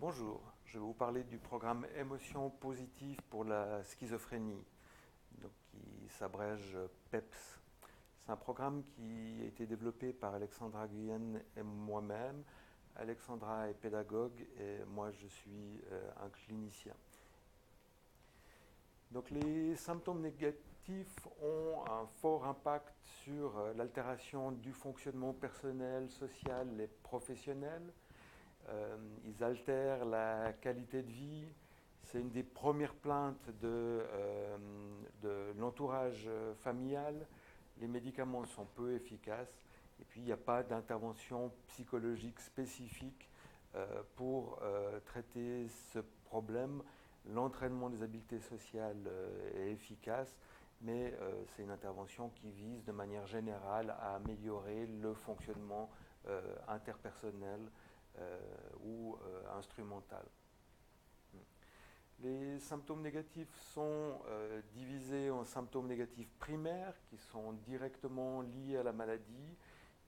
Bonjour, je vais vous parler du programme Émotions positives pour la schizophrénie, donc qui s'abrège PEPS. C'est un programme qui a été développé par Alexandra Guyenne et moi-même. Alexandra est pédagogue et moi je suis un clinicien. Donc les symptômes négatifs ont un fort impact sur l'altération du fonctionnement personnel, social et professionnel. Ils altèrent la qualité de vie. C'est une des premières plaintes de l'entourage familial. Les médicaments sont peu efficaces et puis il n'y a pas d'intervention psychologique spécifique pour traiter ce problème. L'entraînement des habiletés sociales est efficace, mais c'est une intervention qui vise de manière générale à améliorer le fonctionnement interpersonnel ou instrumental. Les symptômes négatifs sont divisés en symptômes négatifs primaires qui sont directement liés à la maladie,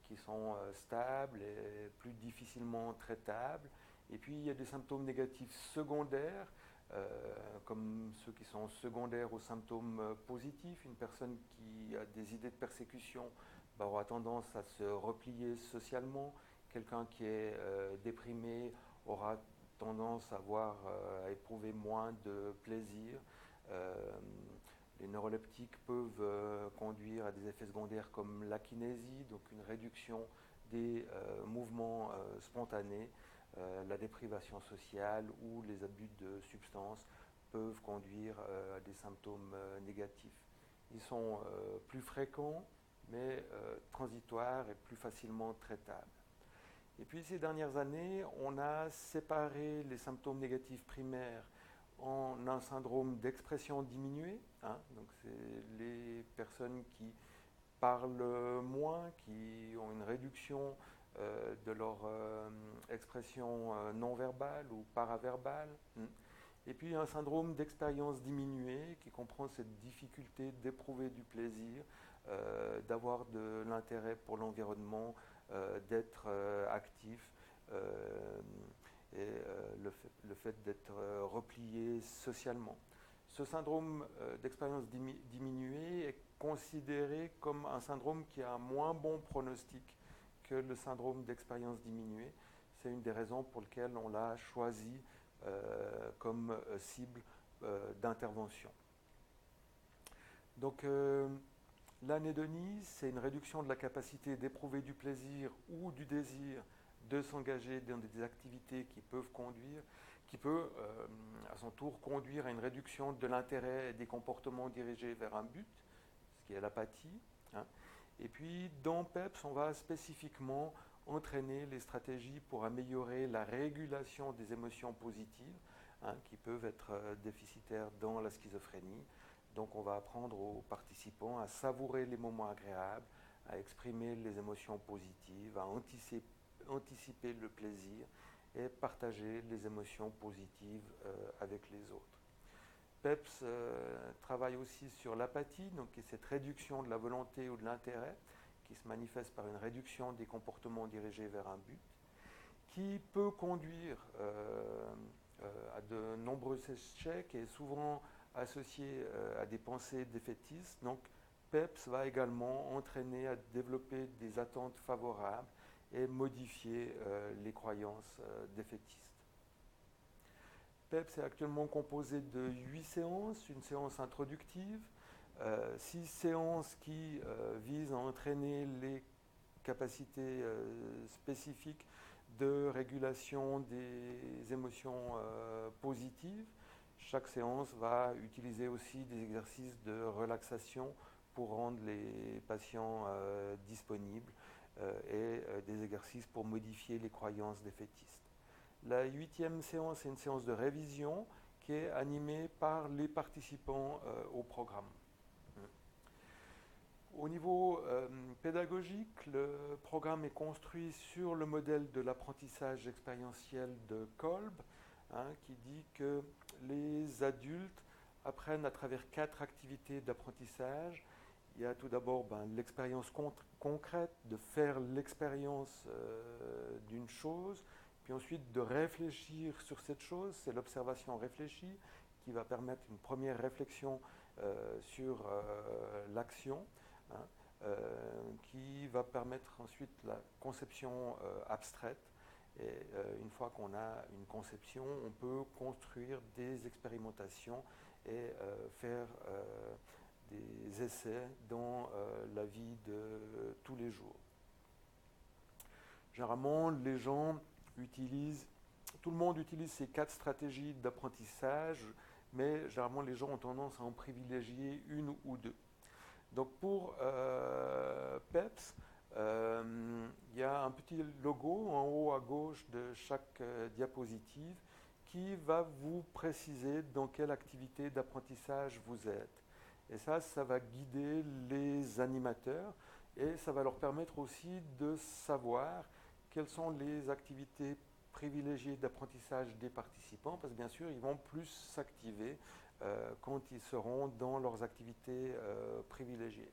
qui sont stables et plus difficilement traitables. Et puis il y a des symptômes négatifs secondaires, comme ceux qui sont secondaires aux symptômes positifs. Une personne qui a des idées de persécution aura tendance à se replier socialement. Quelqu'un qui est déprimé aura tendance à éprouver moins de plaisir. Euh, les neuroleptiques peuvent conduire à des effets secondaires comme l'akinésie, donc une réduction des mouvements spontanés. La déprivation sociale ou les abus de substances peuvent conduire à des symptômes négatifs. Ils sont plus fréquents, mais transitoires et plus facilement traitables. Et puis ces dernières années, on a séparé les symptômes négatifs primaires en un syndrome d'expression diminuée. Donc c'est les personnes qui parlent moins, qui ont une réduction de leur expression non verbale ou paraverbale. Et puis un syndrome d'expérience diminuée qui comprend cette difficulté d'éprouver du plaisir, d'avoir de l'intérêt pour l'environnement, d'être actif et le fait d'être replié socialement. Ce syndrome d'expérience diminuée est considéré comme un syndrome qui a un moins bon pronostic que le syndrome d'expérience diminuée. C'est une des raisons pour lesquelles on l'a choisi comme cible d'intervention. Donc l'anédonie, c'est une réduction de la capacité d'éprouver du plaisir ou du désir de s'engager dans des activités qui peut à son tour conduire à une réduction de l'intérêt et des comportements dirigés vers un but, ce qui est l'apathie. Hein. Et puis dans PEPS, on va spécifiquement entraîner les stratégies pour améliorer la régulation des émotions positives, qui peuvent être déficitaires dans la schizophrénie. Donc on va apprendre aux participants à savourer les moments agréables, à exprimer les émotions positives, à anticiper le plaisir et partager les émotions positives avec les autres. PEPS travaille aussi sur l'apathie, donc cette réduction de la volonté ou de l'intérêt qui se manifeste par une réduction des comportements dirigés vers un but, qui peut conduire à de nombreux échecs et souvent associé à des pensées défaitistes. Donc PEPS va également entraîner à développer des attentes favorables et modifier les croyances défaitistes. PEPS est actuellement composé de 8 séances, une séance introductive, 6 séances qui visent à entraîner les capacités spécifiques de régulation des émotions positives. Chaque séance va utiliser aussi des exercices de relaxation pour rendre les patients disponibles et des exercices pour modifier les croyances défaitistes. La 8e séance est une séance de révision qui est animée par les participants au programme. Au niveau pédagogique, le programme est construit sur le modèle de l'apprentissage expérientiel de Kolb, qui dit que les adultes apprennent à travers 4 activités d'apprentissage. Il y a tout d'abord l'expérience concrète, de faire l'expérience d'une chose, puis ensuite de réfléchir sur cette chose. C'est l'observation réfléchie qui va permettre une première réflexion sur l'action, hein, qui va permettre ensuite la conception abstraite. Et une fois qu'on a une conception, on peut construire des expérimentations et faire des essais dans la vie de tous les jours. Généralement, les gens utilisent, tout le monde utilise ces 4 stratégies d'apprentissage, mais généralement les gens ont tendance à en privilégier une ou deux. Donc pour PEPS, il y a un petit logo en haut à gauche de chaque diapositive qui va vous préciser dans quelle activité d'apprentissage vous êtes. Et ça va guider les animateurs et ça va leur permettre aussi de savoir quelles sont les activités privilégiées d'apprentissage des participants, parce que bien sûr, ils vont plus s'activer quand ils seront dans leurs activités privilégiées.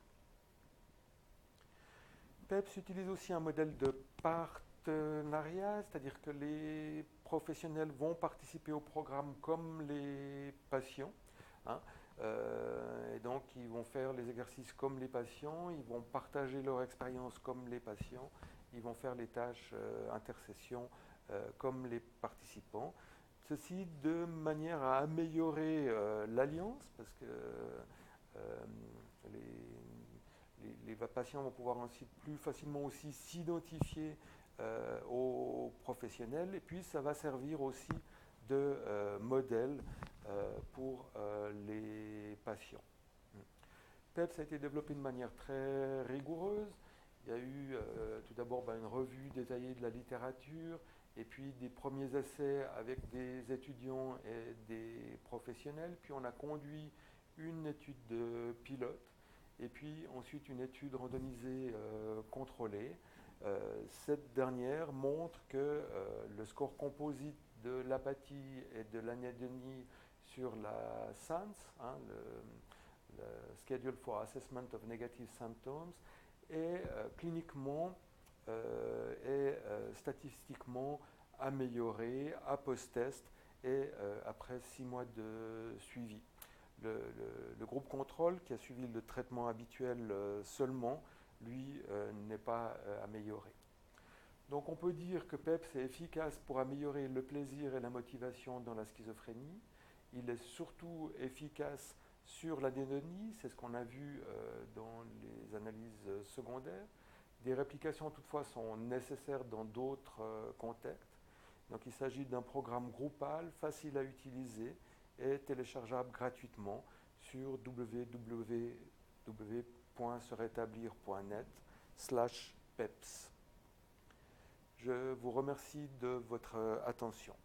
PEPS utilise aussi un modèle de partenariat, c'est-à-dire que les professionnels vont participer au programme comme les patients, hein, et donc ils vont faire les exercices comme les patients, ils vont partager leur expérience comme les patients, ils vont faire les tâches intercession comme les participants. Ceci de manière à améliorer l'alliance, parce que les patients vont pouvoir ainsi plus facilement aussi s'identifier aux professionnels, et puis ça va servir aussi de modèle pour les patients. PEPS a été développé de manière très rigoureuse. Il y a eu tout d'abord une revue détaillée de la littérature, et puis des premiers essais avec des étudiants et des professionnels, puis on a conduit une étude de pilote, et puis ensuite une étude randomisée contrôlée. Cette dernière montre que le score composite de l'apathie et de l'anédonie sur la SANS, hein, le Schedule for Assessment of Negative Symptoms, est cliniquement et statistiquement amélioré à post-test et après 6 mois de suivi. Le groupe contrôle, qui a suivi le traitement habituel seulement, lui, n'est pas amélioré. Donc on peut dire que PEPS est efficace pour améliorer le plaisir et la motivation dans la schizophrénie. Il est surtout efficace sur l'anédonie, c'est ce qu'on a vu dans les analyses secondaires. Des réplications toutefois sont nécessaires dans d'autres contextes. Donc il s'agit d'un programme groupal, facile à utiliser et téléchargeable gratuitement sur www.serétablir.net/PEPS. Je vous remercie de votre attention.